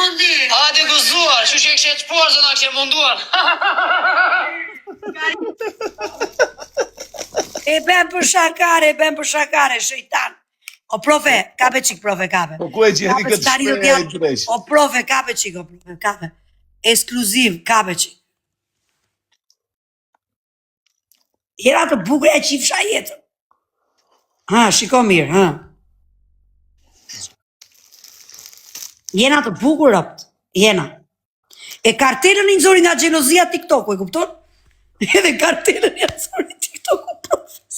mundi. Hajde gëzuar, shu që e kështë të porë, zëna kështë munduar. E bën për shakare, shejtan. O profe, kape qik, profe, kape. Po ku e gjeni këtë shprej e dresh? O profe, kape qik, o profe, kape. Ekskluziv, kape qik. Jera të bukur e qifsha jetën. Ha, shiko mirë, ha. Jena të bukur rëpt, jena. E kartelën i nëzori nga gjelozia TikTok-u, e kupton? Edhe kartelën i nëzori TikTok-u, profes.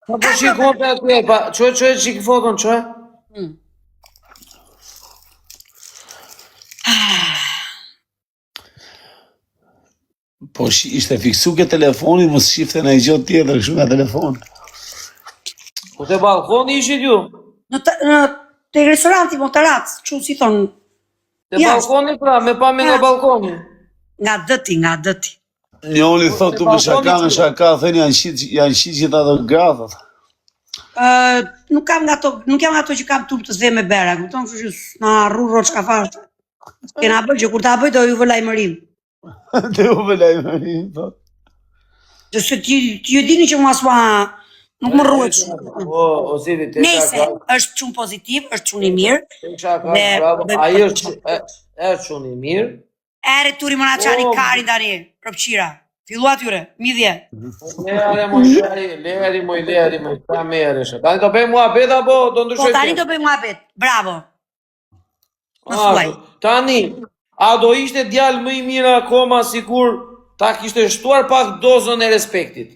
Po shikon të atje, që e qikë foton, që? Po ishte fiksu ke telefonin, mos shifte në i gjotë tjetër, kështu nga telefon. Po te balkoni ishit ju? Te restoranti Motarat, që si thonë. Te balkoni pra, me pami nga balkoni. Nga dëti. Njoni thotu me shaka, thënë janë shqit gjitha dhe gratat. Nuk jam nga to që kam turp të zve me bera, kupton, kështu që na rruro çka fash. Kena bërë që kur ta bëj do ju vë lajmërim. Dhe u vë lajmërim, po. Që ti ju dini që mua s'ma nuk më rruhet shumë. O Silvi, te Nëse është shumë pozitiv, është shumë i mirë. Bravo, ajo është shumë i mirë. Ere turi më na qani kari tani, propqira. Filluat jure, midhje. Leri moj, ta me ereshe. Tani do bëjmë muhabet apo do ndryshoj? Po tani do bëjmë muhabet, bravo. Më thuaj. Tani, a do ishte djalë më i mirë akoma sikur ta kishte shtuar pak dozën e respektit?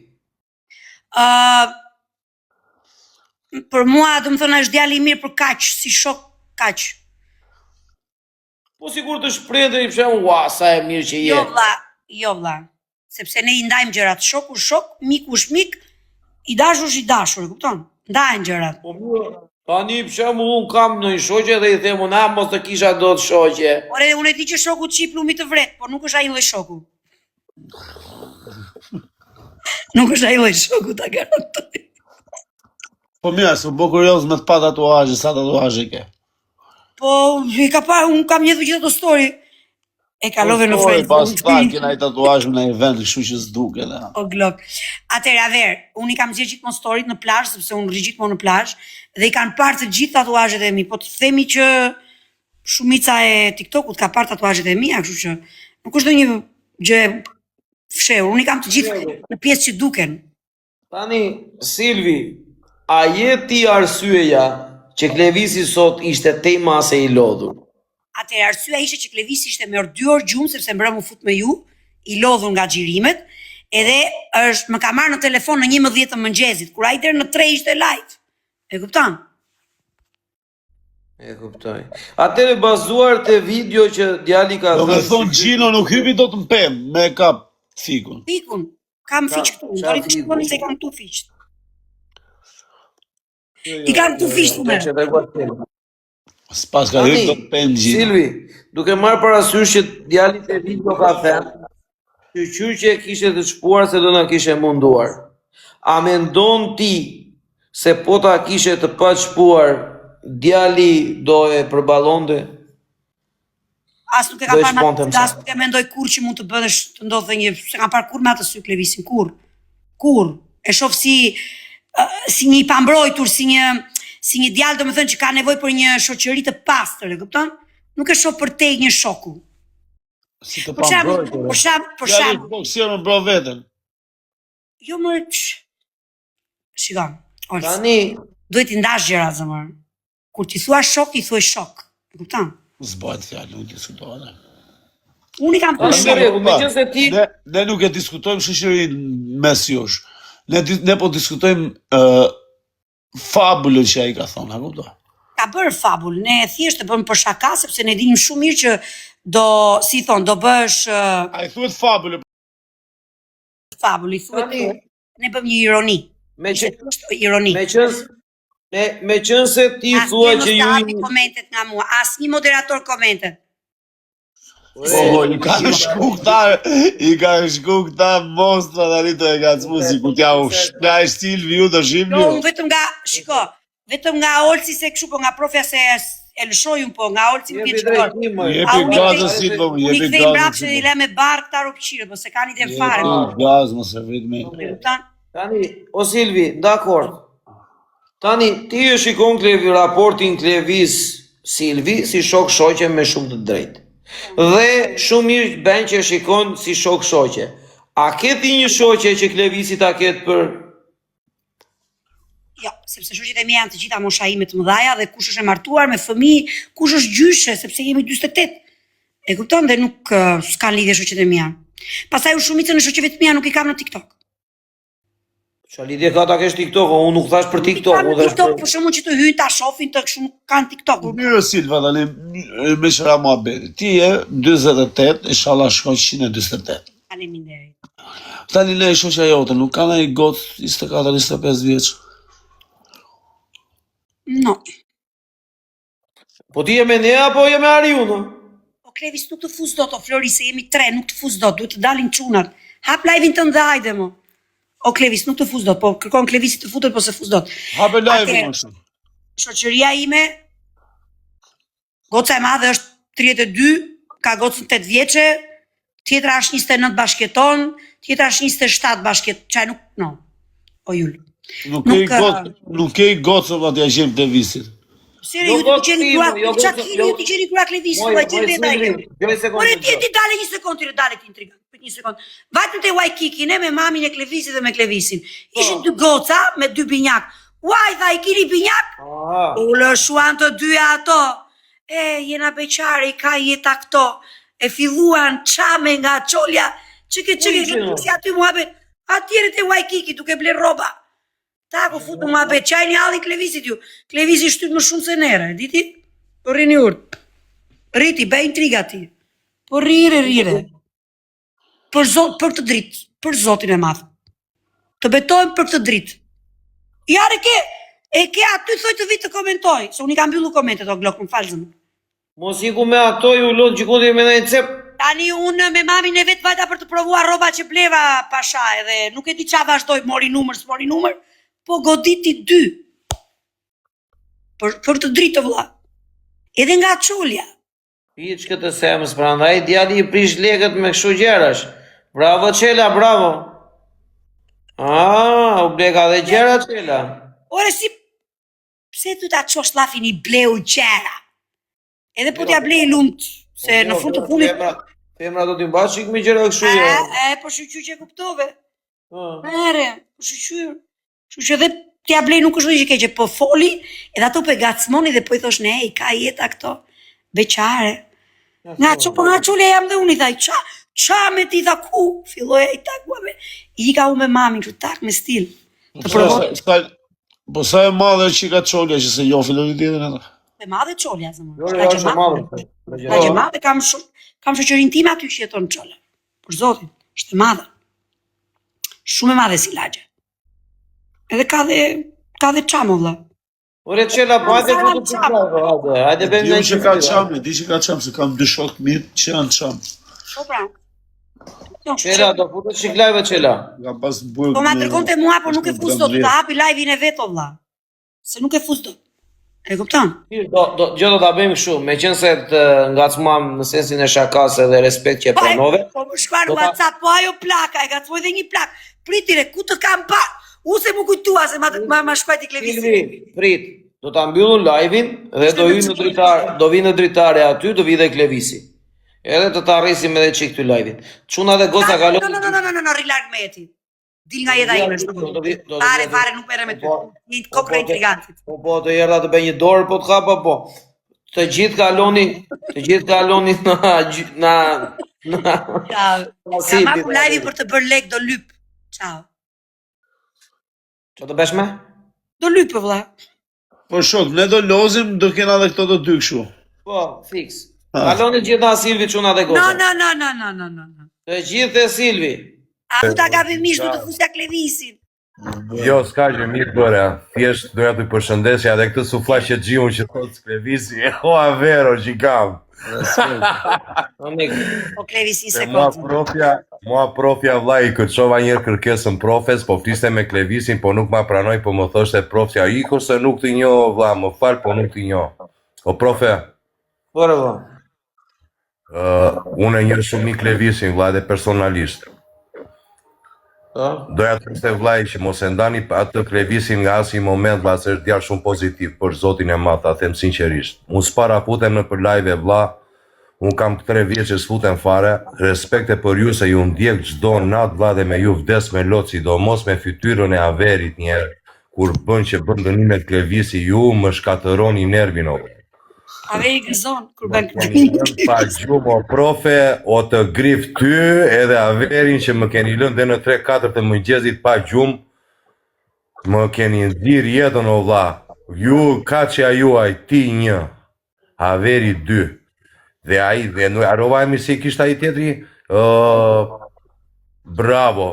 Për mua, do më thonë, është djalë i mirë për kaq, si shok kaq. Po sigur të shprehte i pshem, ua, sa e mirë që je. Jo vlla. Sepse ne i ndajmë gjërat, shoku shok, miku shmik, i dashur i dashur, kupton? Ndajnë gjërat. Po tani pshem unë kam në i shoqe dhe i them na mos të kisha do të shoqe. Ore, unë e di që shoku qip lumi të vret, por nuk është ai lloj shoku. Nuk është ai lloj shoku, ta garantoj. Po mirë, s'u bë kurioz me të pa tatuazhe, sa tatuazhe ke? Po, i ka pa, unë kam njedhur gjithë ato story. E kalove në Facebook. Pas ta kena i tatuazh në një vend, kështu që s'duke dhe. O glok. Atëherë, aver, unë i kam zgjedhur gjithmonë storyt në plazh, sepse unë rri gjithmonë në plazh, dhe i kanë parë të gjithë tatuazhet e mi, po të themi që shumica e TikTokut ka parë tatuazhet e mia, kështu që nuk është ndonjë gjë fshehur. Unë i kam të gjithë në pjesë që duken. Tani, Silvi, a je ti arsyeja që Klevisi sot ishte tema se i lodhur? Atëherë, arsyeja ishte që Klevisi ishte me orë 2 orë gjumë, sepse mbrëm u fut me ju, i lodhur nga xhirimet, edhe më ka marrë në telefon në 11 të mëngjesit, kur ai deri në 3 ishte live. E kupton? E kuptoj. Atëre bazuar te video që djali ka thënë. Do të thonë Gjino nuk hypi dot në pemë, me kap fikun. Fikun. Kam fiq këtu, dori të shikoni se kam këtu fiq. I kam këtu fiq me. S'pas ka hyrë dot pemë Gjino. Silvi, duke marrë parasysh që djali te video ka thënë, që kishte të shpuar se do na kishe munduar. A mendon ti se po ta kishe të pa shpuar djali do e përballonte? As nuk e ka parë, as nuk e mendoj kur që mund të bëhesh të ndodhte një, se kam parë kur me atë sy Klevisin, kur. E shoh si një i pambrojtur, si një djalë, domethënë që ka nevojë për një shoqëri të pastër, e kupton? Nuk e shoh për te një shoku. Si të pambrojtur. Për shemb. Si më bro veten. Jo më shikoj. Tani duhet i ndash gjërat zemër. Kur ti thua shok, i thuaj shok. E kupton? S'bëhet fjalë, nuk diskutohet. Unë kam përshtypjen. Ne nuk e diskutojmë shoqërinë mes jush. Ne po diskutojmë fabulën që ai ka thonë, a kupton? Ka bërë fabul, ne thjesht e bëm për shaka, sepse ne dinim shumë mirë që do bësh... A i thuhet fabulë? Fabul, i thuhet... Ne bëm një ironi. Me qënë se ti thua që ju... Asë një komentet nga mua, asë një moderator komentet. Po, i ka shku këta mostra dhe rito e ka cmu si ku t'ja u shpja e Silvi ju të shimni. Jo, vetëm nga, shiko, vetëm nga Olsi se këshu, po nga profja se e lëshoj unë po, nga Olci më vjen Jepi çfarë. drejtim, moj. Jepi gazën Silva, Unë i jepi kthej mbrapsht gazën që i Silva. lë me bark ta rupqire, po se kanë ide fare. Jepi gaz, mos e vrit me. E kupton? Tani, o Silvi, dakord. Tani, ti e shikon raportin Klevis Silvi si shok shoqe me shumë të drejtë. Dhe shumë mirë bën që e shikon si shok shoqe. A ke ti një shoqe që Klevisi ta ketë për... Jo, sepse shoqet e mia janë të gjitha mosha ime të mëdhaja dhe kush është e martuar me fëmijë, kush është gjyshe, sepse jemi 48. E kupton dhe nuk s'kan lidhje shoqet e mia. Pastaj u shumicën e shoqeve të mia nuk i kam në TikTok. Qa lidhje ka ta kesh TikTok, unë nuk thash për TikTok, Kam unë në thash TikTok, për... për shkakun që të hyjnë ta shohin të kështu nuk kanë TikTok. Po mirë Silva tani me shëra muhabeti. Ti je 48, inshallah shkon 148. Faleminderit. Tani ne shoqja jote nuk ka ndonjë gocë 24-25 vjeç. No. Po ti je me ne apo je me Ariunë? Po Klevis nuk të fuz dot, o Flori, se jemi 3, nuk të fuz dot, duhet të dalin çunat. Hap live-in tënd dhe hajde mo. O Klevis nuk të fuz dot, po kërkon Klevisi të futet po se fuz dot. Hape live Atëherë, më shumë. Shoqëria ime, goca e madhe është 32, ka gocën 8 vjeçe, tjetra është 29 bashketon, tjetra është 27 bashket, çaj nuk, no. O Jul. Nuk ke gocë atje gjem të visit. Seri, ju të gjeni kura, ju të gjeni kura Klevisi, po e gjeni vetë ai. Ore ti dale një sekond, ti dale ti intriga. Një sekond. Vajtëm te Waikiki, ne me mamin e Klevisit dhe me Klevisin. Ishin 2 goca me 2 binjak. Uaj, tha i kini binjak? U lëshuan të dyja ato. Jena beqare, i ka jeta këto. E filluan çame nga çolja. Çike, si aty muhabet. Atjere te Waikiki, duke ble rroba. Ta ku futu muhabet, çaj një halli Klevisit ju. Klevisi shtyt më shumë se nere, diti? Po rrini urt. Riti, bëj intriga ti. Po rire. Për të dritë, për Zotin e madh. Të betojmë për të dritë. Jare e ke aty thoj të vit të komentoj, se unë i kam mbyllu komentet o Glok, më falzëm. Mos iku me ato ju lot gjikoti me nëjë cep. Tani unë me mamin e vetë vajta për të provuar rroba që bleva pasha edhe nuk e di qa vazhdoj, mori numër, po goditi 2. Për të dritë vëlla. Edhe nga çulja. Piç këtë semës, prandaj djali i prish lekët me kështu gjerash. Bravo Qela, bravo. U bleka dhe gjera Qela. Ore si, pse tu ta qosh lafin i bleu gjera? Edhe po t'ja blej lumt, se në fund të fundit... Femra do t'i mbash qik me gjera kështu gjera. Po shqyqy që kuptove. Mere, po shqyqy. Shqyqy dhe t'ja blej nuk është që keqe, po foli, edhe ato pe gacmoni dhe po i thosh, ne, i ka jeta këto, beqare. Nga qulja jam dhe unë i thaj, qa me ti tha ku, filloja i takuave, i ka u me mamin që tak me stil. Po sa e madhe që ka qolja që se jo fillon i tjetër e ta? E madhe qolja, zëmë. Jo, është e madhe. Ka që madhe, kam shoqërin time aty që jeton qolla. Për Zotin, është e madhe. Shumë e madhe si lagje. Edhe ka dhe qamë, vëlla. Ore Qela, po hajde ku të qikaj, hajde bëjmë në që ka qamë, di që ka qamë, se kam 2 shokë mirë që janë qamë. Po pra. Qela, do futë qiklajve Qela. Po ma tërkon të mua, por nuk e fus do të hapi live-in e veto, vëlla. Se nuk e fus do. E kupton? Gjë do ta bëjmë kështu, meqense të ngacmuam në sensin e shakas dhe respekt që e pranove. Po më shkruar në WhatsApp, po ajo plaka, e gacmoj dhe një plak. Pritire, ku të kam pa? U se më kujtua se ma shkuaj t'i Klevisi. Silvi, prit, do ta mbyllun live-in dhe do vi në dritare aty, do vi dhe Klevisi. Edhe të ta rrisim edhe çik ty live-in. Çuna dhe goca kalon. No, rilarg me jeti. Dil nga jeta ime. Fare, nuk merrem me ty. Një kokë intrigantit. Po, të erdha të bëj një dorë, po të hapa, po. Të gjithë kaloni na Ciao. Kam hapu live për të bërë lek do lyp. Ciao. Që të besh me? Do lyp, vëlla. Po shok, ne do lozim, do kena dhe këto të 2 kështu. Po, fix. Kaloni gjitha Silvi, çuna dhe goca. No. Të gjithë e Silvi. A ku ta gabi mish du të fusja Klevisin? Jo, s'ka që mirë bëre, thjesht doja të përshëndesja dhe këtë suflaqe gjiun që thotë Klevisi, ho avero që kam. O Klevisi se kontë. Mua profja vlla i kërcova njerë kërkesën profes, po fliste me Klevisin, po nuk ma pranoj, po më thoshte profja, iko se nuk t'i njo vlla, më fal, po nuk t'i njo. O profe, Por e valla. unë e njeh shumë Nik Levisin, vlla, edhe personalisht. Doja të të vllai që mos e ndani atë Levisin nga asnjë moment, vlla, se është djalë shumë pozitiv, për zotin e madh, ta them sinqerisht. Unë s'para futem në për live, vlla, unë kam 3 vjeç që s'futem fare, respekte për ju se ju ndjek çdo natë, vlla, dhe me ju vdes me lot, sidomos me fytyrën e Averit njerë, kur bën që bën dënimet Levisi, ju më shkatëroni nervin, o. Averi gëzon kur bën Pa gjumë, o profe, o të grif ty edhe Averin që më keni lënë dhe në 3-4 të mëngjesit pa gjumë, më keni nxirr jetën, o vlla. Ju, kaçja juaj, ti 1, Averi 2. Dhe ai, dhe nuk arrovajmi si kishte ai tjetri, bravo,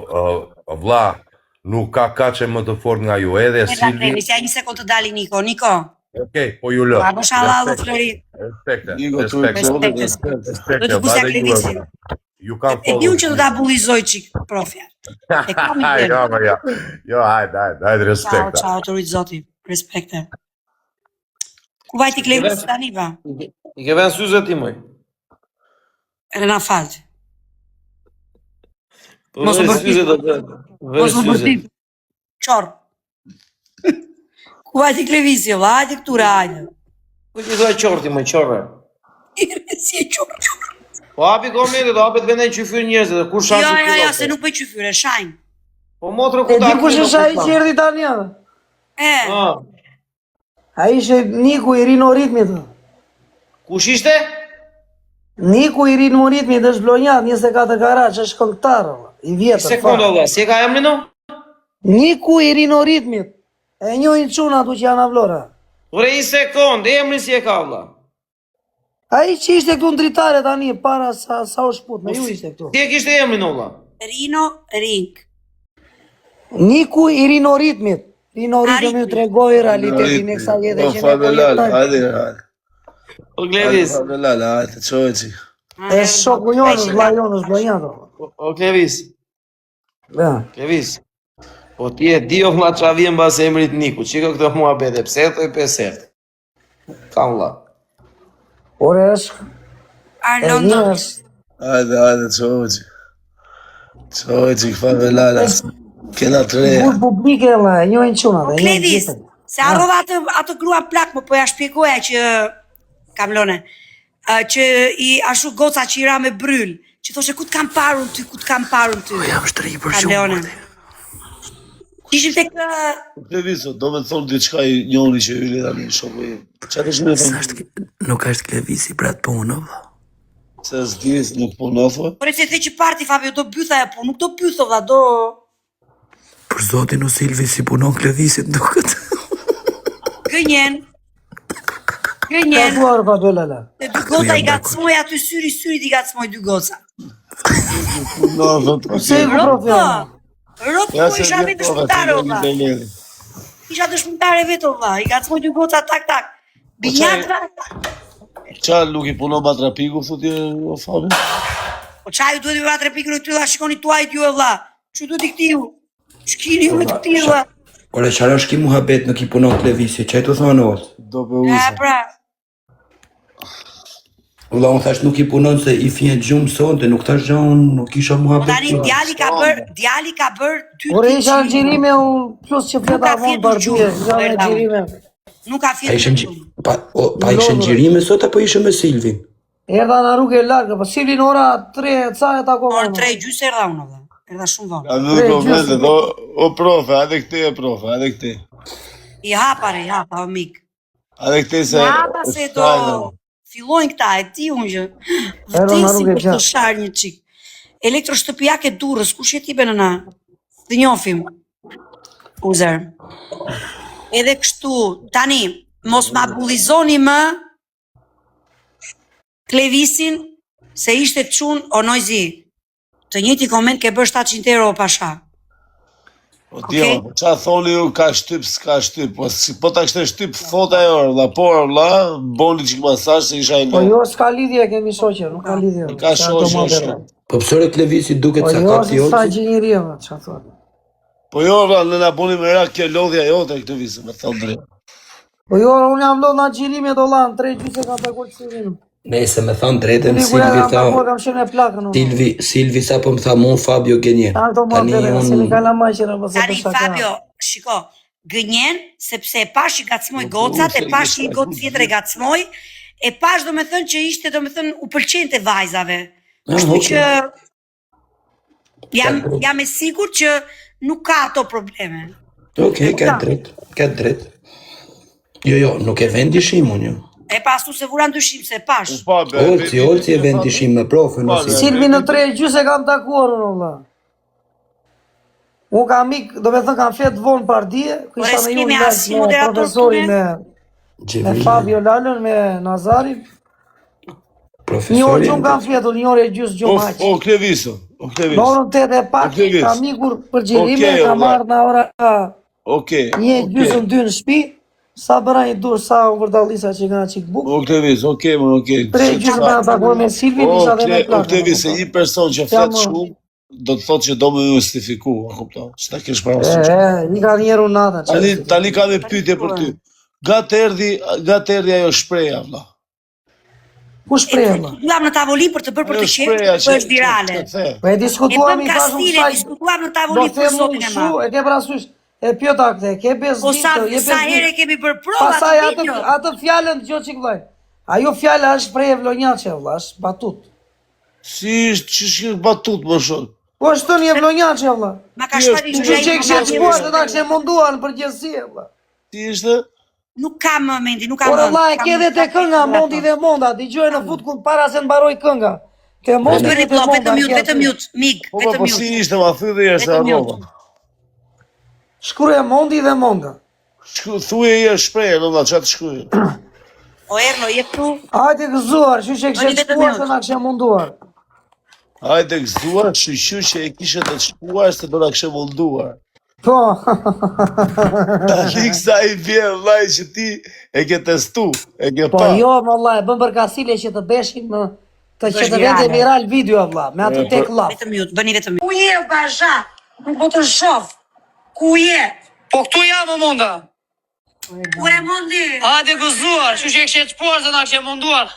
vlla, nuk ka kaçe më të fort nga ju, edhe Silvi. Ja një sekond të dali Niko. Niko. Okej, po ju lë. Po shallallu Flori. Respekte, Niko, tu Do të busja Levisin. Ju kam E diun që do ta bullizoj çik profja. E kam i vjen. Jo, hajde, respekte. Ciao, të rujt zoti. Respekte. Ku vajti Levis tani va? I ke vënë syze ti moj. Edhe na falt. Mos më syze do të. Mos më bërtim. Çor. Ku vajti Levisi, valla, hajde këtura, hajde. Ku ti thua qorti më qorre? Si e çor. Po hapi komentet, do hapet vendin qyfyr njerëzit, kur shansi Jo, se nuk bëj qyfyre, shajm. Po motrë ku ta. Kush është ai që erdhi tani edhe? Ai ishte Niku i rinë ritmit. Kush ishte? Niku i rinë ritmit është blonjat 24 karat, është këngëtar, i vjetër. Sekondë valla, si e ka emrin o? Niku i rinë ritmit. E njohin çuna atu që janë avlora. Ure një sekond, emrin si e ka valla? Ai që ishte këtu në dritare tani, para sa u shput, me ju ishte këtu. Si e kishte emrin o valla? Rino Ring. Niku i rinë ritmit. Rinë ritmit ju tregoj realitetin e kësaj edhe që ne po jetojmë. Hajde. O Glevis. Hajde, çoçi. E shoku jonës, vlla jonës, blonjat. O Glevis. Ja. Glevis. Po ti e di o vlla qa vjen bas emrit Niku, qiko këto muhabete, pse thoj 5 herë? Kam vlla. Ore është Arnondo. Hajde, çoçi. Çoçi, favelala. Kena 3. Kur publike valla, e njohin çuna. Klevis, se arrova atë grua plak, më po ja shpjegoja që Kamlone, që i ashtu goca që i ra me bryl, që thoshe ku t'kam parun ty, ku t'kam parun ty. Po jam shtri për shumë. Ishim tek Kleviso, do me thonë diçka i njoni që hyli tani shoku im. Çfarë është më thonë? Nuk është Klevisi për atë punë, valla. Se s'dis nuk punon thua? Por e se the që parti Fabio do bytha e po, nuk do bytho valla, do... Për zotin u Silvi si punon Klevisit duket. Gënjen. Ka duar pa belala. Te dy goca i gacmoj aty syri i gacmoj 2 goca. Se ku profja? Ropo isha me dëshmëtare valla. Isha dëshmëtare vetë valla, i gacmoj 2 goca tak. Binjatra. Qa nuk i punon matrapiku, thuti o Fabi? Po çaju duhet i vatra pikën e tylla, shikoni tuajt ju e vlla. Çu duhet i ktiu? Shkini ju me të tilla. Ore, qara është ki muhabet nuk i punon Klevisi, që e të thonë ose? Do pe usa. Pra. Ulla, unë thash nuk i punon se i fjen gjumë sonte, nuk thash gjaun, nuk isha muhabet. Tani djali ka bër ty. Ore isha në gjirime unë plus që fleta vonë barbie, isha në gjirime. Nuk ka fjetur. Pa ishe në gjirime sot apo ishe me Silvin? Erdha në rrugë e largë, po Silvin ora 3, ca e takova. Orë 3:30 erdha unë valla. Erdha shumë vonë. A nuk komentet, o profe, hajde këte e profe, hajde këte. I hapa o mik. Hajde këte se... Hapa se do fillojnë këta, e ti unë që vdesin për të sharë një qik. Elektroshtëpijak e Durrës, kush je ti be nëna? Dhe njofim. Uzer. Edhe kështu, tani, mos ma bullizoni më Klevisin se ishte çun o nojzi. Të njëjti koment ke bërë 700 euro o pasha. O tjo, qa thoni ju ka shtyp, s'ka shtyp, po ta kështë shtyp, thot ajo, la por, la, boni qik masash se isha i Po lo. jo, s'ka lidhje, kemi shoqe, nuk ka lidhje. Ka shoqe. Po pësore Klevisi duket sa ka Po jo, fjollë? sa gjinjëri, qa thot. Po jo, vla, nëna boni me rak kjo lodhja jote këtë visë, me thonë drejt. Po jo, unë jam lodh në gjirime do lanë, 3 gjysë ka takuar Silvin. Nëse më thanë drejtën, Kur Silvi jam tha, takuar kam shenë plakën. Silvi sa po më tha mu Fabio gënjen. Tanto më Tani bere, se unë li ka la maqera pas Tani Fabio, shiko, gënjen sepse e pash i gacmoj gocat, e pash një gocë tjetër e gacmoj, e pash do me thënë që ishte do me thënë u pëlqente vajzave. Kështu që jam e sigur që nuk ka ato probleme. Okej, ka drejt. Jo, nuk e vend dyshim unë jo. E pasu se vura ndryshim se pash. Olci e vend dyshim me profën. Silvi në 3 gjysë kam takuar unë valla. Unë kam mik, do me thënë kam flet vonë pardije, ku isha me ju me profesori me Fabio Lalën, me Nazarin. Një orë gjumë kam fletur, një orë e gjysë gjumë haqë. O Kleviso. Në orën 8 e pak, kam mikur për gjirime, kam marrë në ora një gjysë në 2 në shpi, sa bëra një dur, sa u vërdallisa që nga qikë buk. O Klevis, okej. 3 gjysë me takuar me Silvin, isha dhe me plakë. O Klevis, e një person që flet shumë, do të thotë që do me justifiku, a kupton? S'ta kesh parasysh. I ka njeru nata. Tani ka me pyetje për ty. Gatë erdhi ajo shpreha, vlla. Ku shprehë, vlla? Diskutuam në tavolin për të bërë për të qenë, për është virale. Po e diskutuam i thashëm Kastile, diskutuam në tavolin për sotin e ma. E ke parasysh, e pjota këte, ke Po sa herë kemi bërë prova të pasaj video. atë fjallën të gjo qik vllaj. Ajo fjallë është shprehje vlonjaqe, vlla, është batut. Si është që shkë batut më shumë? Po është të një vlonjaqe, vlla. Ma ka shpari Që që kështë qëpuar të ta kështë mundua në përgjësie, vlla. Si ishte? Nuk kam mendi, nuk kam Por vlla e ke dhe te kënga, mondi dhe monda, digjoj në fut ku para se të mbaroj kënga. Ke mondi Bëni plot, vetëm mute, mig, vetëm Po mute. si ishte, ma thy dhe jeshte arrova. Shkruaj mondi dhe monda. Thuje je shprehje, do nga qatë shkruaj. O Erno, je këtu? Hajde gëzuar, që që kështë qëpuar se nga kështë munduar. Hajde gëzuar, që e kishe të shkuar se do nga kështë munduar. Po. Tani kësa i vjen, vllai, që ti e ke testu, e ke pa. Po jo, më vllai, bëm për kasile që të beshin në të që të vete viral video, vlla, me atë tek laf. Vetëm mute, bëni vetëm mute. Ku je, Bazha? Nuk po të shoh. Ku je? Po këtu jam, o monda. Ku e mundi? Hajde gëzuar, që që kështë qëpuar se nga kështë munduar.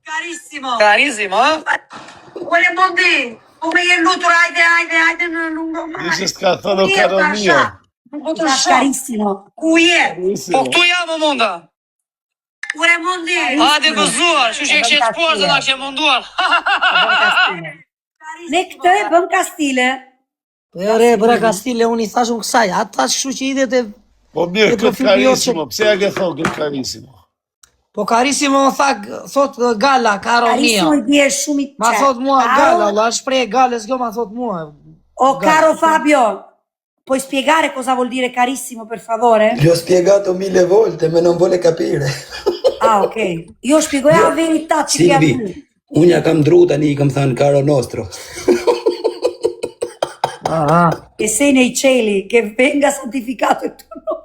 Carissimo. Karizim, ha? Ku e mundi? Po me je lutur, hajde në lungë. Ishte s'ka thënë o Karonia. Nuk po të shoh. Carissimo. Ku je? Po këtu jam, o monda. Ku e mundi? Hajde gëzuar, që që kështë qëpuar se nga kështë munduar. Ne këtë e bëm Kastile. Po re, bëra Kastile, unë i thashëm kësaj, ata që që idet e... Po mirë, këtë Karissimo, pse ja ke thonë këtë Karissimo? Po Karissimo thot Gala, Karonia. Carissimo i bje shumë i Ma thot mua Gala, la shprej Gales, kjo ma thot mua. O caro Fabio, puoi spiegare cosa vuol dire carissimo per favore? Gli ho spiegato 1000 volte, ma non vuole capire. Ah, ok. Io spiego la verità, ci Silvi, piace. unë ja kam dru tani i kam thënë caro nostro. Che sei nei cieli, che venga santificato il tuo nome.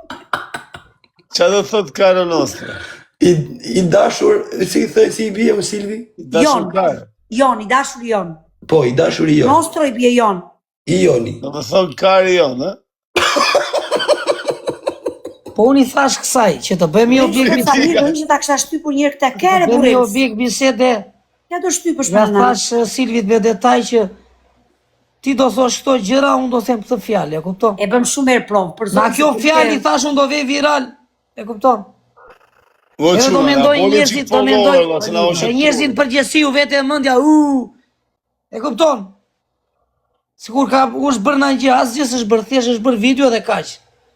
Qa do thot Karo Nostra? I dashur, si i bie o Silvi? Dashur Karo. Jon, i dashur Jon. Po, i dashur i jon. Nostro i bie Jon. I joni. Do të thonë Kari jon, e? Po unë i thash kësaj, që të bëjmë jo big Sa bisede. mirë, që ta kisha shtypur njërë këta kere Bëjmë jo burrec. big bisede. Ja do shtypësh Ja për na. thash Silvit me detaj që ti do thosh këto gjëra, unë do them këtë fjalë, e kupton? E bëm shumë herë provë, për Na zotin. kjo fjalë i thash unë do vej viral, e kupton? O Edhe do quna, mendoj ja, njerëzit, do mendoj, e njerëzit përgjësi u vete e mëndja, e kupton? Sikur ka është bërë në gjë, asgjë s'është bërë, thjesht është bërë video dhe kaq.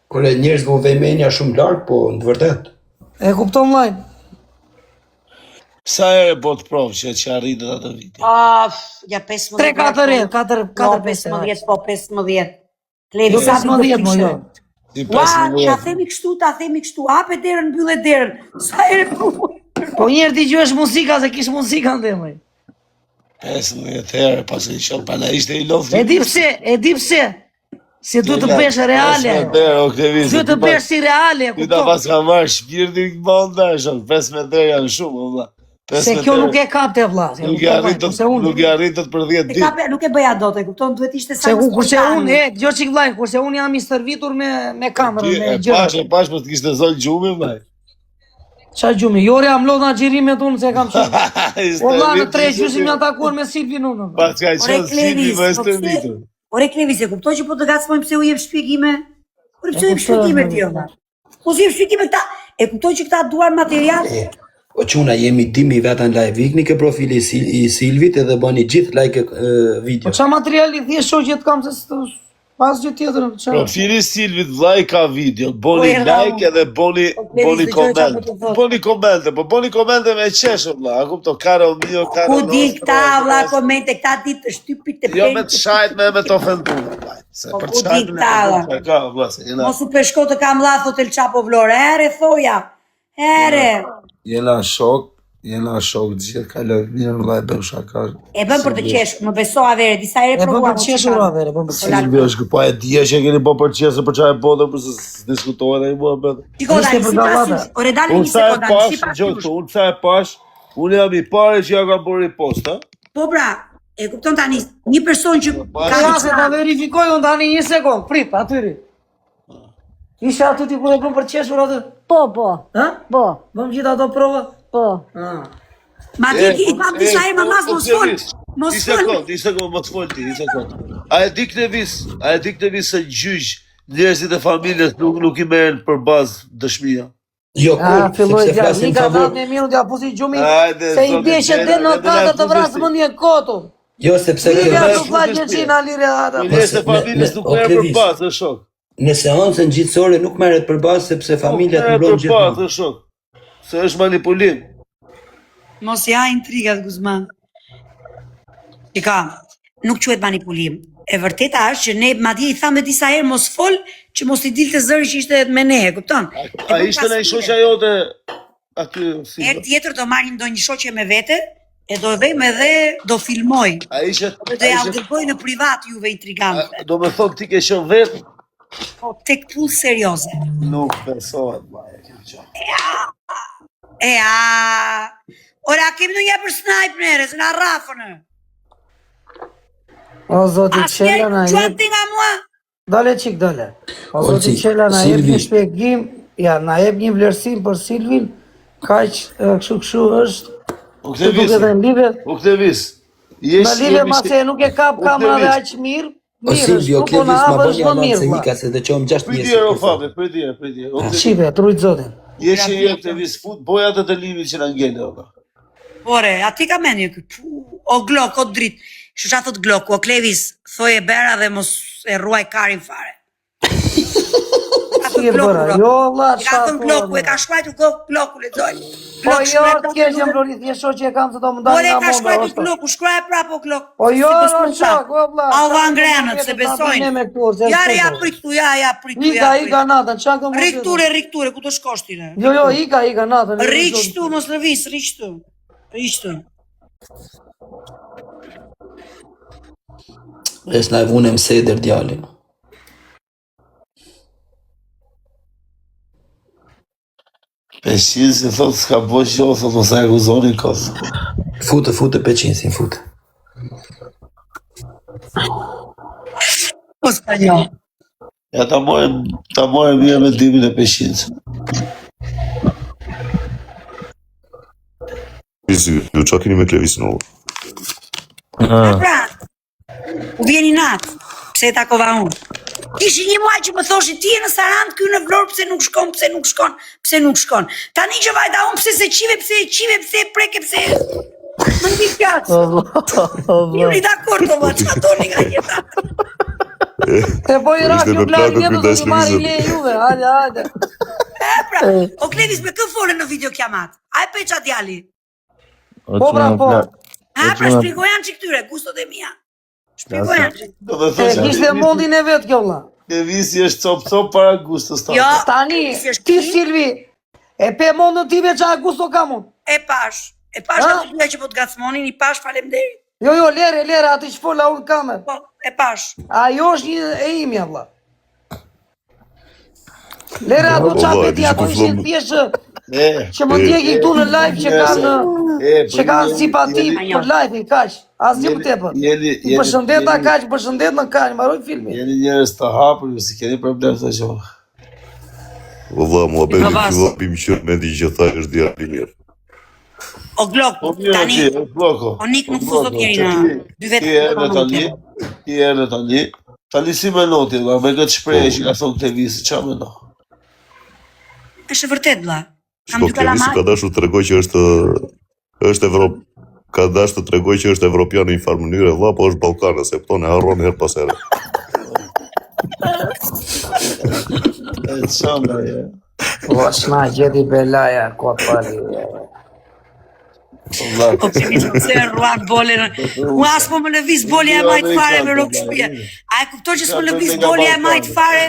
Kore njerëz vo vejmenja shumë larg, po në të vërtet. E kupton vllai? Sa herë po të provë që arritët atë video? Ja 15 3-4 herë, 4-5 herë. 15, po 15. Klevi Jo sa 15 mo jo. Si Ua, ta 15. themi kështu, hape derën, mbylle derën. Sa herë provoj. Po njerë t'i gjuesh muzika, se kish muzika në dhe mëj. 15 herë, pas e qëllë, pa na ishte i lofë. E di pse, se du të bësh reale. 15 herë, o Klevis. Du të bësh si reale, Ti ta kupton? pas ka marrë shpirtin këmanda, shumë, 15 herë janë shumë, valla. Se kjo nuk e kap të vlla. Nuk e arritët për 10 ditë. Nuk e bëja dot, e kupton, duhet ishte sa Se më kurse spontan. unë, dëgjoj çik vllai, kurse unë jam i stërvitur me kamerën, me gjëra. E pash, po të kishte zol gjumi, vllai. Qa gjumi, jore am lodha gjirimet unë se kam qenë. O vlla në 3 gjysim janë takuar me Silvin unë. Pas ka qenë Silvi më stërvitur. Ore Klevis, e kuptoj që po të gacmojmë pse u jep shpjegime. Por pse u jep shpjegime ti valla? Po si jep shpjegime këta? E kuptoj që këta duan material. O quna jemi dimi vetën live, ikni ke profili i Silvit edhe bëni gjithë like video. Po qa materiali thjesht shoqjet kam se pas gjë tjetër. Profili Silvit vllai ka video, boni like edhe boni koment. Boni komente, po boni komente me qeshë vlla, a kupto, caro mio, caro. Ku di këta vlla komente këta ditë shtypit të Jo me të shajt me të ofendu. Se për ku di këta. ka vlla, se jena. Mos u peshko të kam vlla thot El Chapo Vlore. Ere thoja. Ere. Jena shok gjithë kaloj mirë vllai bën shaka. E bën për të qeshur, më beso avere, disa herë E bën provuam. për të qeshur avere, bën për të qeshur. Silvi është pa e dija që keni po për qesë për çfarë bota për se diskutohet ai mua bën. Shiko tani si pas. Ore dalë një sekondë, si pas. Unë sa e pash, unë jam i pari që ja kam bërë post, ha? Po pra, e kupton tani një person që Ka se ta verifikoj unë tani një sekond, prit, atyri. Ishe aty ti kur e bën për të qeshur aty? Po. Ha? Po. Bëm gjithë ato prova? Po. ma ti i tham disa herë më mas mos fol. Mos fol. Një sekond, mos fol ti, një sekond. A e di Klevis se gjyq njerëzit e familjes nuk i merren për bazë dëshmia? Jo, kur, Filloj sepse flasim një ka favor. 10 minutë ja pusi gjumi Hajde, se i zoti bjeshe Gjela, dhe në edhe kata na të vrasë fundi mendje kotu. Jo, sepse Livja ke nuk la gjëqina lirë ata. Njerëzit e familjes nuk merren për bazë, shok. në seancën gjithësore nuk merret për bazë sepse familja të mbron Për bazë, gjithmonë. shok. Se është manipulim. Mos ja intrigat Guzman. Shika, nuk quhet manipulim. E vërteta është që ne madje i thamë disa herë mos fol, që mos i dilte zëri që ishte me ne, e kupton? A ishte në shoqja jote aty si? Herë tjetër do marrim ndonjë shoqe me vete, e do vëmë edhe do filmoj. A ishte Do ja u dërgoj në privat juve intrigante. do me thonë ti ke qenë vetë? Po tek pull serioze. Nuk besohet, vllai, kjo gjë. Ora kemi ndonjë për snipe nere, se na rrafën. O zoti Qela na Asnjë jep. ti nga mua. Dale qik dale. O zoti Olci, Qela na jep Silvi. një shpjegim, ja na jep një vlerësim për Silvin, kaq kështu është. U Të duket Klevis. edhe në live. U Klevis. Në live ma se nuk e kap kamera dhe aq mirë. O Silvio, Mirë, po na Klevis ma hapë bën është një më anë se mirë. hika se të qom 6 Prit mjesë. djerë o fabe, prit djerë. Shive, trujt zotin. Jeshe je Klevis fut boja të të limit që na ngele ola. Ore, ati ka mendje ky. O Glok, o drit. Shusha thot Gloku, o Klevis, thoj e bera dhe mos e ruaj karin fare. Si e bëra, jo valla, E ka thënë Gloku, e ka shkruajtur Gloku, lexoj. Po jo, t'ke që më lorit, një shoqe kam se do më dalë Ore, nga ka monda. shkruajtur është. Gloku, shkruaj prapë o Glok. Po jo, Si beson në shok, o vlla. Au vangrenët, se besojnë. Ja prit këtu, ja prit këtu, Ika natën, qa këmë Rikture, ku të shkosh ti ne? Jo, ika natën. Rik këtu, mos lëviz, rik këtu. Rik këtu. Res na e vunem seder djalin. Peshin se thot s'ka bo që thot mos e akuzoni kos. Fute peqinsin, fute. Mos ka një. Ja ta morem mirë me dimin e peshinës. Do qa keni me Klevisin ovo? Pra, u vjeni natë, pse e takova unë. Kishi një muaj që më thoshi ti e në Sarand, ky në Vlorë, pse nuk shkon. Tani që vajta unë pse se qive, pse e preke, pse... Më në një pjatës. Jemi dakord, o që ka toni nga jeta. Te po i rak Ishte ju me blarë plakët njëtë për do dash një marri lëvizën. le juve, hajde. Pra, o Klevis me kë fole në video kiamat? A e peqa djali? Po pra po. Ha, pra shpjegojan që këtyre, gustot e mia. Shpjegojan që. Do të E thosh kishte mundin e vetë kjo vlla. Klevisi është cop para gustës ta. Jo, Tani, si është ti ki? Silvi, e pe mundën time qa gusto kam unë. E pash Ha? ato dyja që po të gacmonin, i pash faleminderit. Jo, lere, ati shfolla unë kamer. Po, e pash. Ajo është një e imja, vlla. Lere ato Po, qa valla, peti, di që ato po ishin flom- thjeshtë Që më ndjeki këtu në live që kanë simpati për live-in, kaq. Asgjë më tepër. Përshëndeta kaq, përshëndet në kaq, mbaroj filmin. Jeni njerëz të hapur, ju si keni problem të gjë. Valla, mua bëjmë të fillopim që me di që tha është djali mirë. O Glok, tani, o Nik nuk fuzot njeri në 2 vetë. Ki erdhe tani. Tani si me noti, me këtë shprehje që ka thonë këtë visi, qa me no? Është vërtet, vlla. Shko Klevisi ka dashur të tregoj që ka dashur të tregoj që është evropian në një farë mënyrë, vlla, po është ballkane, se këto ne harron her pas here. E çama je. Po s'na gjeti belaja kot pali. O këtë se ruan bolin. Mua as po më lëviz bolja e majt fare me rrugë shtëpia. A e kupton që s'më lëviz bolja e majt fare?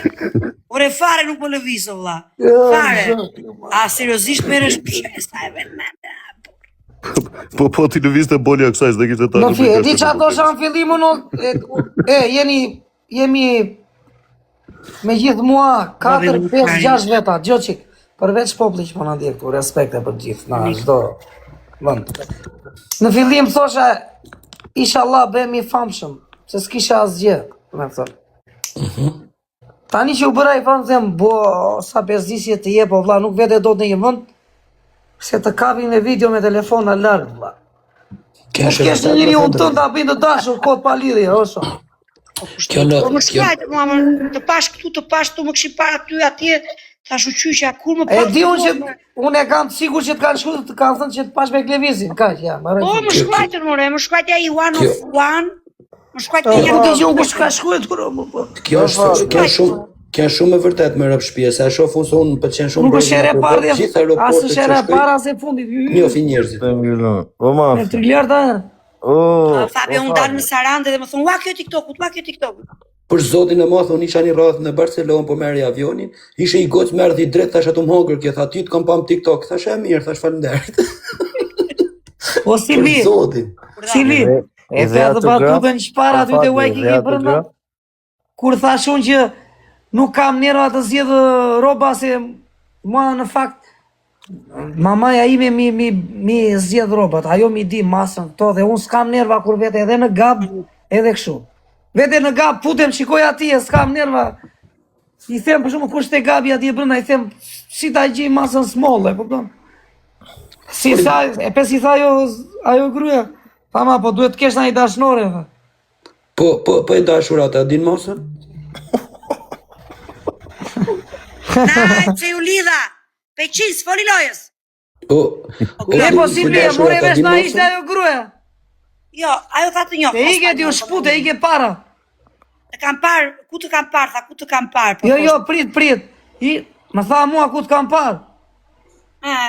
Ore fare nuk më lëviz o vlla. Fare. A seriozisht merresh pjesë e vetë. Po ti lëvizte bolja kësaj, s'do kishte ta. Në fi, e di që ato shanë fillimun, jemi me gjithë mua 4, 5, 6 veta, gjo qik, përveç popli që më në ndjek, respekte për gjithë, na, shdo, vënd. Në fillim thosha, inshallah bëhemi famshëm, se s'kisha asgjë, me thërë. Tani që u bëra i fanë, them, bo, sa bezdisje të je, po vla, nuk vete do të në një vënd, se të kapin me video me telefon në largë, vla. Kështë njëri unë tënë të apin të dashur, kod pa lidhje, osho. Po më shkajtë, të pash këtu, të pash të më këshim para ty atje, ta shuqyqja, kur më pash... E di unë që, unë e kam sigur që të kanë shku, të kanë thënë që të pash me Klevizin, kaq, ja, marrë. Po, më shkajtë, more, më shkajtë i one of one, më shkajtë i Nuk e që unë ku shka shkuet, kërë, më po. Kjo shumë e vërtet me rëp shpje, se a shof unë pëlqen shumë Nuk është shere parë, asë shere parë, asë e fundit. Mi ofi njerëzit. Me triljard anë. Fabio, unë dalë në Sarande dhe më thonë, ua kjo TikTok-ut, ua kjo TikTok-ut. Për zotin e mothë, unë isha një radhë në Barcelonë, po merri avionin, ishe i gocë merë dhe i drejt, thash atë më hongër, kjo tha, ty të kam pam TikTok, thash e mirë, thash falenderit. O, Silvi, e të edhe batutën që para aty të uaj kiki përnda, kur thash unë që nuk kam njerë atë zjedhë roba, se mua në fakt, mamaja ime mi zjedhë robat, ajo mi di masën këto, dhe unë s'kam nerva kur vete edhe në gab, edhe këshu. Vete në gab, putem, shikoj ati e s'kam nerva. I them për shumë, kur shte gabi ati e brënda, i them, si ta gjej masën smolle, përdojnë. Si tha, e pes i tha ajo gruja, tha ma, po duhet të kesh në i dashnore, tha. Po e dashurat, a din masën? Na, që ju lidha, peqis, foli lojës. E po Silvi, e more vesh na ishte ajo gruja. Jo, ajo tha të njohë. E ike t'ju shput, e ike para. Të kam parë, ku të kam parë, tha ku të kam parë. Jo, prit. Më tha mua ku të kam parë.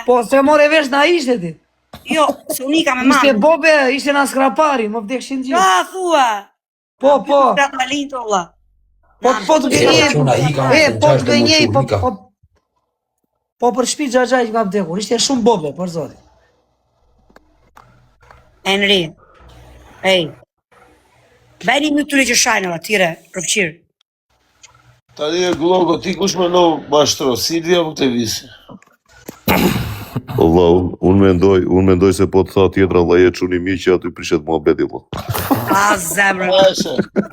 Po, se more vesh na ishte ti. Jo, se unë i kam e marë. Ishte bobe, ishte na skrapari, më vdekshin gjithë. Ja, thua. Po. Po të gënjej, po për shpi Xhaxhaj që ka vdekur, ishte shumë bobe, për zotin. Henry, bajni më tyre që shajnë, tire, rëfqirë. Tani e Gloko, ti kush me no mashtro, Silvia apo Klevisi? Allah, unë mendoj se po të tha tjetra, Allah jetë shumë i mi që aty prishet mua beti, po. A, zemrë.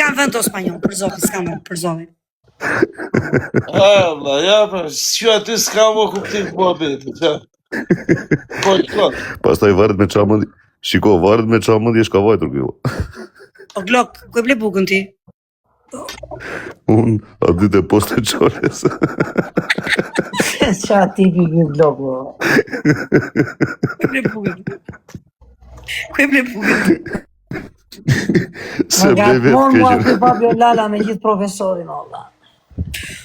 Kam vend të spanjol, për zotin, s'kam vend, për zotin. Allah, ja, pra, që aty s'ka më kuptim mua beti, që? Po. Pastaj varet me qa mëndi, shiko, varet me qa mëndi e shka vajtur kjo. O Glok, ku e ble bukën ti? Unë, aty të poste qores. Qa ti kiki Gloko? Ku e ble bukën? Se ble vetë Mon mua të Fabio Lala me gjithë profesorin, Allah.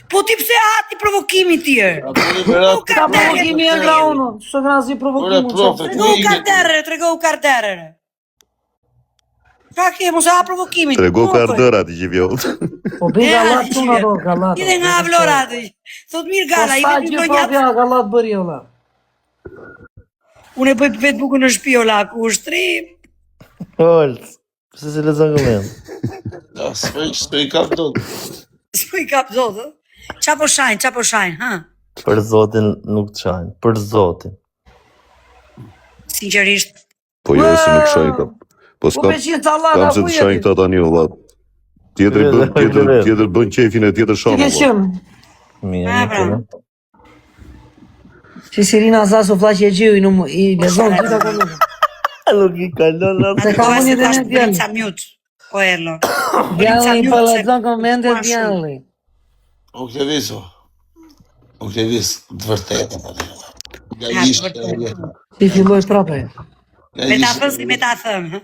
Po ti pse hati provokimi tjerë? Ka provokimi e nga unë, së nga zi provokimu që. Trego karderere. Ka ke, mos ha provokimi. Trego kardera ti që vjohet. Po bëj galat të nga do, galat. Ide nga vlora ti. Thot mirë gala, i vetë një Po sa galat bëri, Allah. Unë e bëj vetë bukën në shpi, Allah, ku ushtrim. Oltë, pëse se lezën gëllen? Ja, s'pe i kap do. S'po i kap do, dhe? Qa po shajnë, ha? Për zotin nuk të shajnë, për zotin. Sinqerisht. Po jo, si nuk shajnë ka. Po Po me qenë sallata, kam se të shajnë këta tani, valla. Tjetër bën qefin e tjetër Që shanë, ke valla. qëmë? Mirë, Që Sirina Zasu flaqe e gjiu i lezon gjitha kolumnë. nuk i kalon atë. Se ka unë edhe në djallë. Brinca mute. O Erlo. Djallë i për lezon komendet djallë. O Kleviso. O Klevis, të vërtetë tani. Nga ishte Si filloj prape. Me ta thënë si me ta thëmë.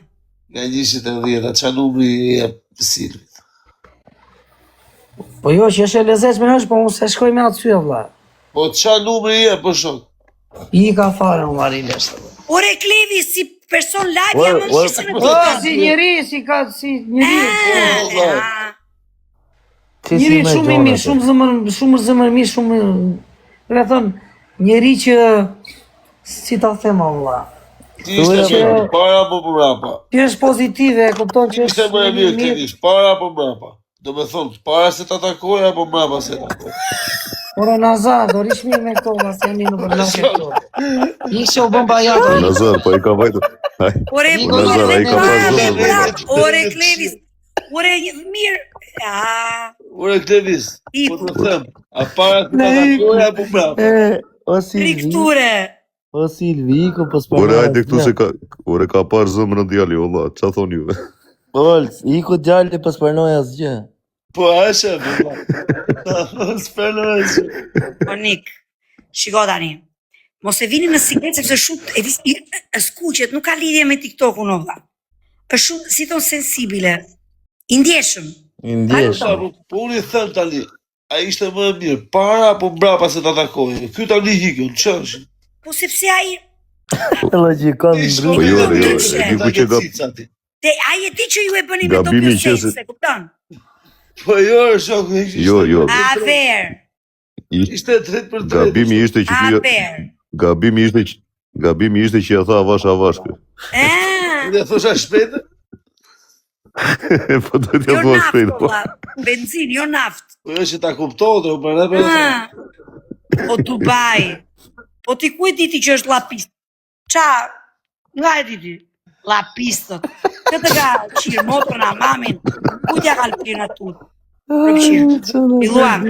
Nga 2010, qa numri e Silvit. Po jo, që është e lezeqme është, po unë se shkoj me atë syë, vla. Po qa numri e, po shok? I ka fare unë varile është. Ore Klevi, si person live jam në shqisë në Po, si njeri, si njeri. Njeri shumë i mirë, shumë zëmër mirë, shumë... Dhe thonë, njeri që... Si ta thema, vla. Ti ishte me para po mbrapa. Që është pozitive, kupton që Ishte më e mirë, Klevis, para po mbrapa. Do me thonë, para se ta takoj, apo mbrapa se ta takoj. Ora Nazar, do rish mirë me këto, vla, se jam një në përlake këto. Ishe u bomba jato. Nazar, po i ka vajtë. Ore, Nazar, ai ka pasur zonë. ore Klevis, ore mirë. Ore Klevis, po të them, a para se ta takoj, apo mbrapa. O Silvi, Rikture. o Silvi, ku po s'përnojë. Ore, hajde këtu se ka parë zëmërën djali, valla. Qa thoni ju? Olc, iku djalli po s'përnojë asgjë. Po ashe, valla. S'përnoj ashe. O Nik, shiko tani. Mos e vini në siklet sepse shumë e skuqet, nuk ka lidhje me TikTok-un o vlla. Është shumë, si thon, sensibile. I ndjeshëm. I ndjeshëm. Po unë i them tani, a ishte më e mirë, para apo mbrapa se ta takoj? Ky tani hikën, që është? Po sepse ai Logjikon Po ndryshe. jo, diku që ai e di që ju e bëni me Gabimi Tokyo që se- Sex, e kupton? Po jo, shok, Jo. A ver, Ishte drejt për drejt. Gabimi ishte që a ty... ver. Gabimi ishte që ja tha avash kë. Dhe thosha shpejtë? Po do t'ja Jo thua naft, shpejt, po. valla. Benzin, jo naft. Po jo që ta kuptohet, o për ne Po Dubai. Po ti ku e diti që është lapist? Qa? Nga e diti? Lapistët. Këtë ka qirë motrën a mamin, ku t'ja ka lëpirë në tutë? Iluam.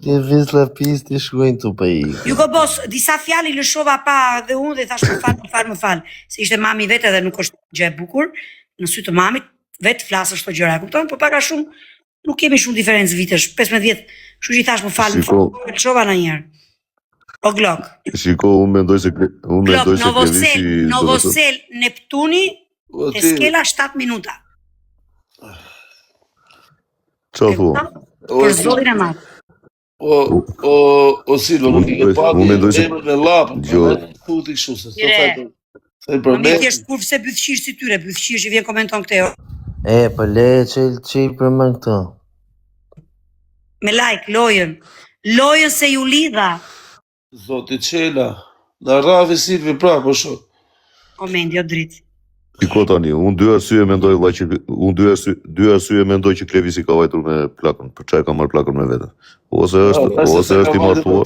Ti vis lapisti shkojnë të pa i. Ju ko bos, disa fjali lëshova pa dhe unë dhe thash më fal. Se ishte mami vete dhe nuk është gjë e bukur, në sy të mamit, vetë flasë është të gjëra, kupton? Po paka shumë, nuk kemi shumë diferencë vitesh, 15 vjetë, shu që i thash më fal, lëshova në njerë. O Glok. Shiko, unë mendoj se Glok, Klevisi... Novosel, Neptuni, e skela 7 minuta. Qa thua? Për zotin e matë. O Silva, nuk i ke pati emër me lapë, futi kështu se sot thajtë. Më mi thjesht kur se bythqish si tyre, bythqish që vjen komenton këte. Po le që i përmën këto. Me like, lojën. Lojën se ju lidha. Zoti Qela, në Rafi Silvi pra, po shok. O mendi, o dritë. Shiko tani, unë dy arsye mendoj që Klevisi ka vajtur me plakën, për çaj ka marrë plakën me vete. Ose është i martuar.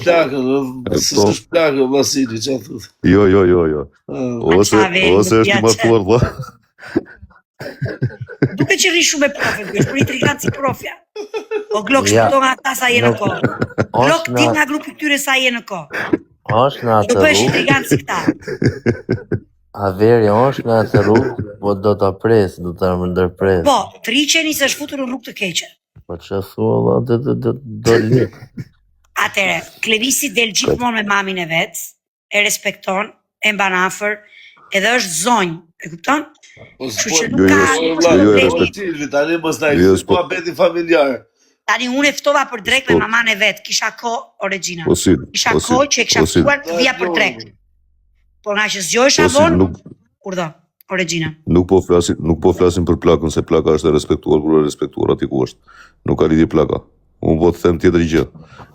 Si është plakën, Vasili, që a thut? Jo. Ose është i martuar, vlla. Duke që rri shumë e profe, për i trikant si profja. O Glok, shpëto nga ta sa je në ko. Glok, ti nga grupi këtyre sa je në ko. Është në atë Do bësh i rrugë, trikant si këta. Averi është në atë rrugë, po do t'a pres, do t'a më ndërpres. Po, triqeni se është futur në rrugë të keqe. Po që thua, do lik. Atere, Klevisi del gjithmonë me mamin e vetë, e respekton, e mban afër, edhe është zonjë, e kupton? Kështu që nuk ka... Silvi, tani mos na i po abeti familjar. Tani unë e ftova për drek me maman e vetë, kisha ko, o Regina. Kisha Po ko që e kisha ftuar të vija për drek. Por nga që zgjojsha vonë, urdhë, o Regina. Nuk po flasim për plakën, se plaka është e respektuar, kur e respektuar ati ku është. Nuk ka lidhje plaka. Unë po të them tjetër gjë.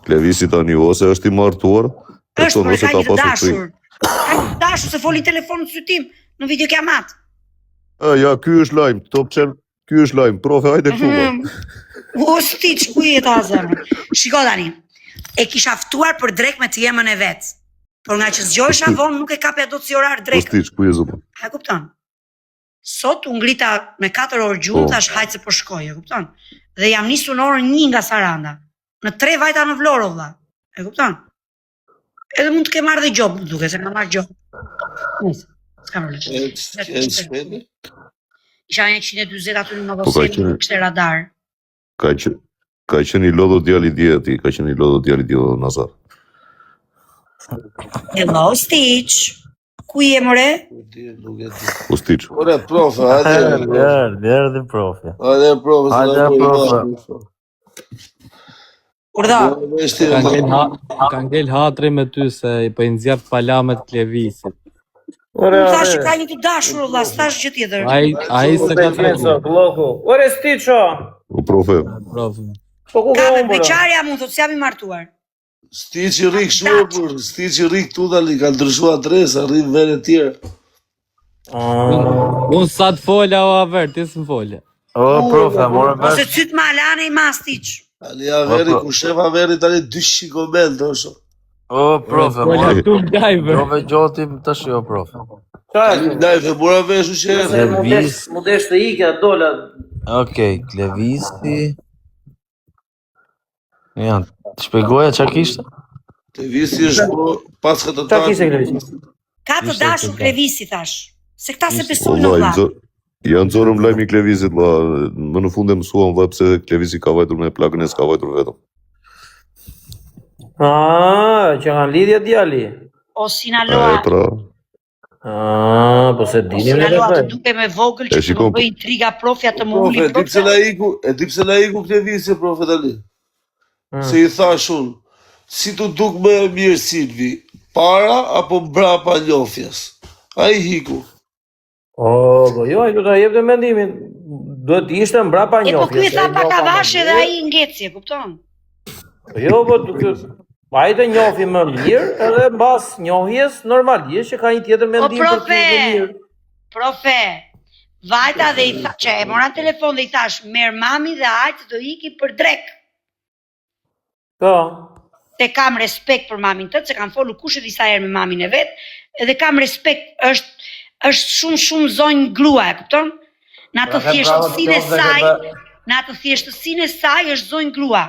Klevisi tani ose është i martuar, është për ka një të dashur. Ka një të dashur se foli telefonë të sytim në video kiamat. Ja, ky është lajm, ky është lajm, profe, hajde këtu. O, sti, që ku jetë a zemë? Shiko tani, E kisha ftuar për drek me të jemën e vet. Por nga që zgjohesha vonë nuk e kapja dot si orar drek. Postiç, ku je zota? Ha kupton? Sot u ngrita me 4 orë gjumë, thash hajtë se po shkoj, e kupton? Dhe jam nisur në orën 1 nga Saranda. Në 3 vajta në Vlorë, vlla. E kupton? Edhe mund të ke marrë dhe gjobë, duke se ka marrë gjobë. Nisë, s'ka problem. Isha 140 aty në Novoseli, nuk kishte radar. Ka qenë i lodho djali dje ti, ka qenë i lodho djali dje Nazar. Hello, Stitch. Ku je, more? Postiç. Ore, profe, hajde. Derdhi profe. Hajde, profe. Hajde, profe. Urdha. Ka ngel hatri me ty se i po i nxjerr palamet Klevisit. Unë thash që ka një të dashur, vlla, s'thash gjë tjetër. Ai se ka blloku. Ore Stiço. O profe. profe. Po ku Ka ka me humbur? beqarja mund thot, s'jam i martuar. Stiçi rri kështu, Stiçi rri këtu tani, ka ndryshuar adresa, rri në vende tjera. Unë sa të fola o aver, ti s'm fola. O, profe, more Ose vesh. cyt malane i mas Stitch. Ali Averi, ku shef Averi tani 200 koment, osho. O, profe, Fola more. këtu në live. Profe gjotim tash jo, profe. Tani live, mora vesh u shef. Mu desh të ikja, dola. Okej, Klevisi. Ja, të shpegoja që kishte? Klevisi është pas këtë Qa kishte Klevisi? Ka të Ishte dashur të Klevisi thash. Se këta se besojnë Valla, vlla. janë zorëm lajmi Klevizit, valla, më në fund e mësuam valla pse Klevisi ka vajtur me plagën e s'ka vajtur vetëm. Që kanë lidhja djali. O Sinaloa. Pra, Po se O dinim ne Sinaloa të vetë. duke me vogël që të shikon, më bëj intriga profja të më Profe, uli e di pse na iku Klevisi, profe tani. Se i thash unë, si të duk më e mirë Silvi, para apo mbrapa njofjes? A i hiku. Po jo, ai do ta jepte mendimin. Duhet të ishte mbrapa E po ky i njofjes. tha pak avashe dhe ai ngeci, e kupton? Jo, po ai të njohfi më mirë, edhe mbas njohjes normalisht që ka një tjetër mendim për profe! ty më mirë. Profe, vajta dhe i tha, që e mora në telefon dhe i thash, merë mami dhe hajtë do iki për drek. Po. Te kam respekt për mamin tëtë, se kam folu kush e disa herë me mamin e vetë, edhe kam respekt, është shumë zonjë grua, e kupton? Në atë thjeshtësinë e saj, në atë thjeshtësinë e saj është zonjë grua.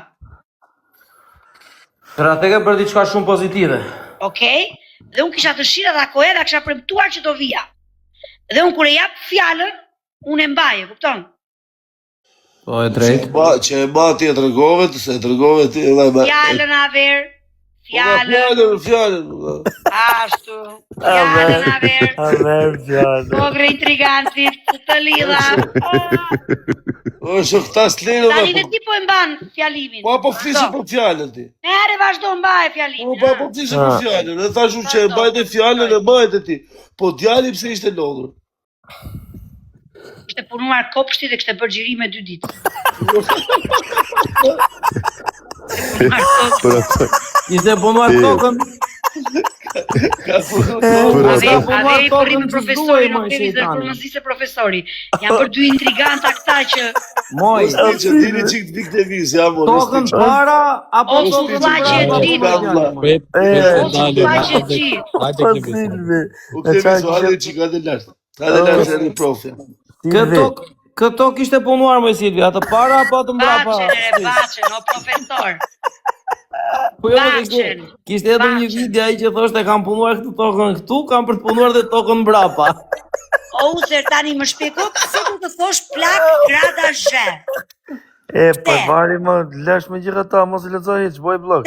Stratege për diçka shumë pozitive. Okej? Dhe unë kisha dëshira dhe ako edhe kisha premtuar që do vija. Dhe unë kur e jap fjalën, unë e mbaj, e kupton? Po e drejt. Që e ma ti e tregove, se e tregove ti edhe me... Fjalën aver, Fjallën. ashtu, fjalën aver, Aver, fjallë. pogre intrigantit, të lidha. O, shë këta s'lejnë Tani dhe dhe... ti po e mban fjalimin. Po flisë për fjallën ti. Mere vazhdo mbaj fjalimin. Po flisë për fjallën. E thashu që e mbajt e fjallën, e mbajt e ti. Po djali pse ishte lodhur. Ishte punuar kopshti dhe kishte bërë xhiri me 2 ditë. Ishte punuar kokën. Ave i përri me profesori në televizor për më zise profesori. Janë për 2 intriganta këta që... Moj, Që dini qik të vikte vizë, ja mo. tokën para apo O, tokën vllaqe e brapa? ditë. Hajde Po Klevisi. Silvi. U këtë vizë, hajde qik, hajde lartë. Hajde lartë e një profe. Këto kishte punuar me Silvi, atë para apo atë mbrapa? Baçen, o profesor. Po jo, Baçen. kishte edhe një video ai që thoshte kam punuar këtë tokën këtu, kam për të punuar dhe tokën mbrapa. O, Uzer, tani më shpjego pse du të thosh plak grada zhe. Po vari më, lesh me gjithë ata, mos i lexoj hiç, boj blog.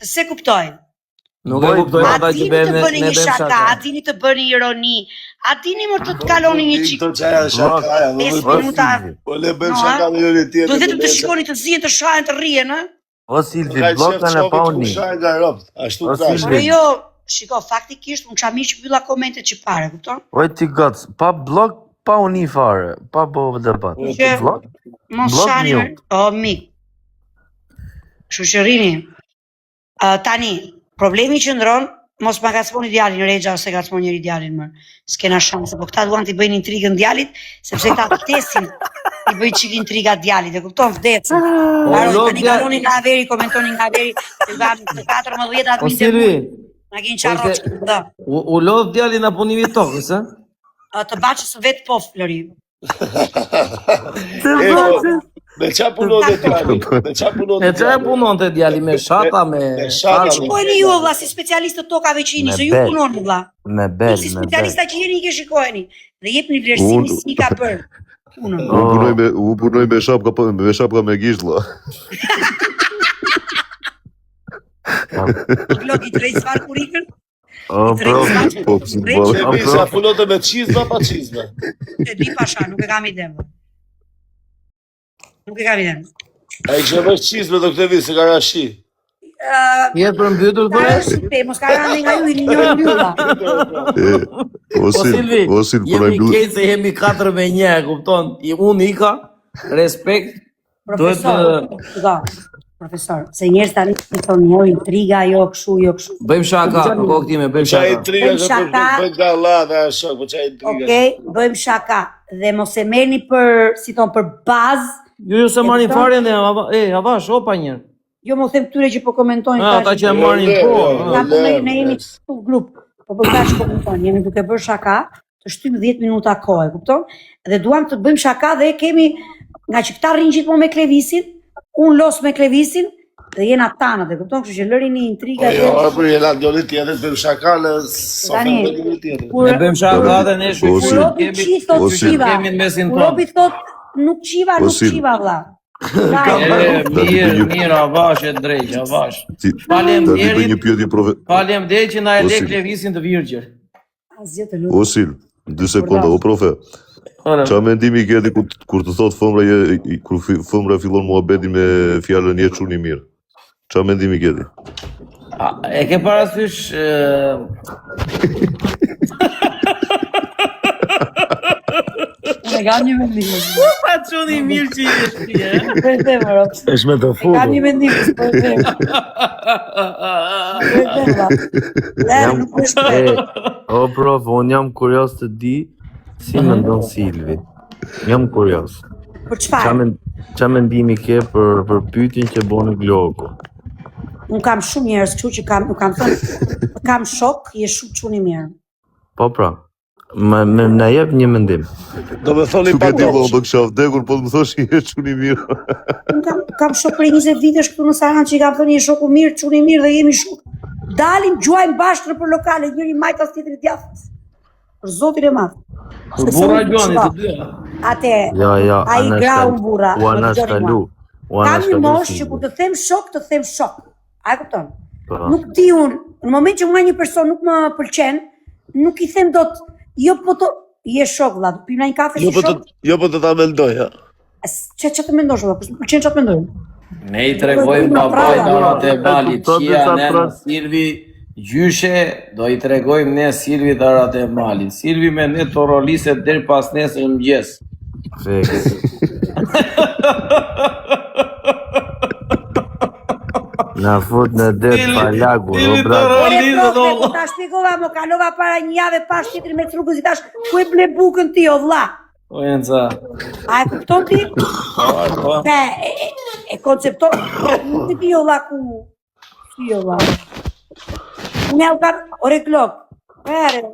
Se kuptojnë. Nuk e kuptoj ata A që dini bëhen të bëni ne një shaka, a dini të bëni ironi, a dini më të kaloni një qik. Të qaja shakaja, 5 minuta. Po le bëjmë shaka me njëri tjetër. Do vetëm të shikoni të zihen të shahen të rrihen, ë? O Silvi, blokën e pa uni. Ashtu O ka. Silvi, Jo, shiko, faktikisht unë çam që mbylla komentet që pare, kupton? oj ti goc, pa blok, pa uni fare, pa bo debat. Që- Blok? Mos Blok shani, mute. o mik. Kështu që rrini. Tani, problemi që ndron Mos ma gacmoni djalin Rexha ose gacmoni njëri djalin më. S'kena shanse, po këta duan t'i bëjnë intrigën djalit, sepse këta vdesin i bëjnë çik intriga djalit, e kupton, vdesin. Tani kaloni nga veri, komentoni nga veri, të gam 14 atë O Silvi, na gjen çarroç. u lodh djali në punimit tokës, ë? Të baçës vetë po Flori. Me qa punon të djali? Me qa punon E çfarë punon të djali me shata, me Shikojeni ju vlla si specialistët tokave që jeni, se ju punoni vlla. Me bel, Si me bel. specialista që jeni i ke shikojeni dhe jepni vlerësimin si ka bër. Unë punoj me shapka me gisht, vlla. Glogi drejt çfarë kurikën? O, bro, Levisa punon të me qizma pa qizma. E di pasha, nuk e kam iden. Nuk e kam iden. A i që vesh qizme do këtë visë, ka rashi. jetë për mbytur Ka të shipe, mos ka rënë nga ju i një mbylla. Osil, jemi keq se jemi 4-1, e kupton? Unë ika, respekt, Profesor, se njerëz tani thonë jo intriga, jo kështu. bëjmë shaka, koktime, bëjmë Qa shaka. intriga që bëjnë nga Allah dhe a shok, po qa intriga. Okej, bëjmë shaka dhe mos e merrni për, si thon, për bazë. Ju se marrin fare ne, avash, opa një. Jo më them këtyre që po komentojnë Ata që e marrin po. Ne jemi këtu grup, po tash komentojnë, jemi duke bërë shaka, të shtym 10 minuta kohë, kupton? Dhe duam të bëjmë shaka dhe kemi, nga që këta rrin gjithmonë me Klevisin, unë los me Klevisin dhe jena tanët, e kupton? Kështu që lërini intriga. Jo, për jena njëri tjetër, bëjmë shaka në sofën me njëri tjetër. Ne bëjmë shaka dhe ne Robi thot qiva. kemi në mesin tonë. Robi thot nuk qiva, vlla. Mirë, avash e drejt, avash. Faleminderit që na e le Klevisin të virgjër. Asgjë të lutem. Osil, 2 sekonda, o profe. Qa mendimi keti kur të thot kur fëmra fillon muhabetin me fjallën je çuni mirë? Qa mendimi keti? E ke parasysh... Unë kam një mendim. Pa çuni mirë që jesh ti, e? Është me të Kam një mendim, po e them. O, prof, unë jam kurios të di si mendon Silvi. Jam kurios. Për çfarë? Qa mendimi ke për pyetjen që boni Gloku? Unë kam shumë njerëz kështu që kam thënë, kam shok, je shumë çuni mirë. Po pra, na jep një mendim. Do me thoni pa Ti po kësha vdekur, po të më thosh je çuni mirë. Unë kam shok për 20 vitesh këtu në Saran që i kam thënë je shoku mirë, çuni mirë dhe jemi shumë. Dalim, gjuajmë bashkë nëpër lokale, njëri majtas tjetri djathtas. Për zotin e madh. Për burra gjoni të dyja. Ate, Ja, ai gra unë burra. U anashkalu. Kam një moshë që kur të them shok. A e kupton? Po. Nuk di unë, në moment që një person nuk më pëlqen, nuk i them dot, jo po të je shok vlla, pim një kafe si shok. Jo po të ta mendoj, ha. Ç'a të mendosh vlla, po pëlqen ç'a të mendoj. Ne i tregojmë babait arat e balit, qia në Silvi gjyshe, do i tregojmë ne Silvi të arat e malit. Silvi me ne të roliset deri pas nesër mëngjes. Na fut në det palagu, o brat. Ta shpjegova, më kalova para një jave pas tjetër me trukën si tash, ku e ble bukën ti o vlla? O Enca. A e kupton ti? Pe, e koncepton, nuk ti di o vlla ku. Si o vlla. Unë e kam, ore klok, pere.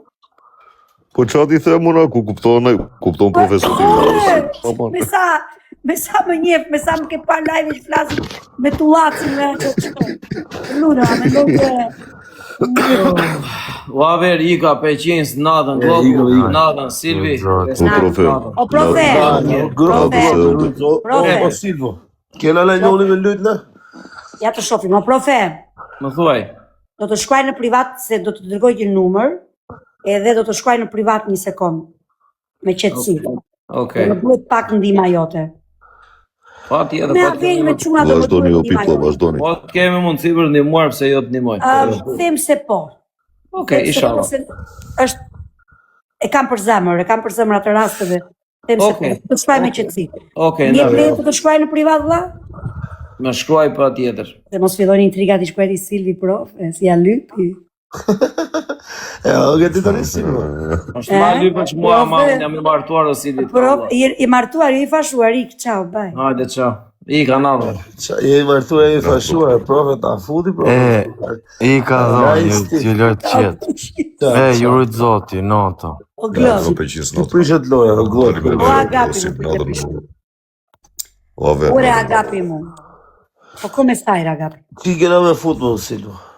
Po qa ti them una, ku kupton profesor? Me sa më njef, me sa më ke par live që flasim me tullacin me Luna, me ndonë Vaver Ika, Peqins, natën, natën, Silvi. O profe, O Silvo, kena lajnoni me lujt në? ja të shofim, o profe, Më thuaj. do të shkuaj në privat se do të dërgoj një numër, edhe do të shkuaj në privat një sekund, me qetësi. Okej. Më duhet pak ndihma jote. Pa tjetër, Me pa avej me tjetër. çuna do të Vazhdoni o ndihma pipla, jote. vazhdoni. Po të kemi mundësi për ndihmuar pse jo të ndihmoj. Them se po. Okej, inshallah. Është e kam për zemër atë rasteve. Them se po. Të shkruaj me qetësi. Okej, Një ndarë. vletë të shkruaj në privat vlla? Më shkruaj pa tjetër. Dhe mos fillojnë intrigat i shkruajti Silvi prof, si ja lypi. O gëti të rrisim. Është ma lypën që mua ma unë jam i martuar o Silvi. I martuar, i fashuar, ik, qau, baj. Hajde, qau. I kanalë. Je i martuar, je i fashuar, profe, ta futi, profe. I ka dhënë, t'ju lërë qetë. Ju rritë zoti, nota. O glëv. Tu prishet loja, o glëv. O agapi mu për të prishet. Ure agapi mu. Po come stai, ragazzi? Ti kena me futbol, Silva.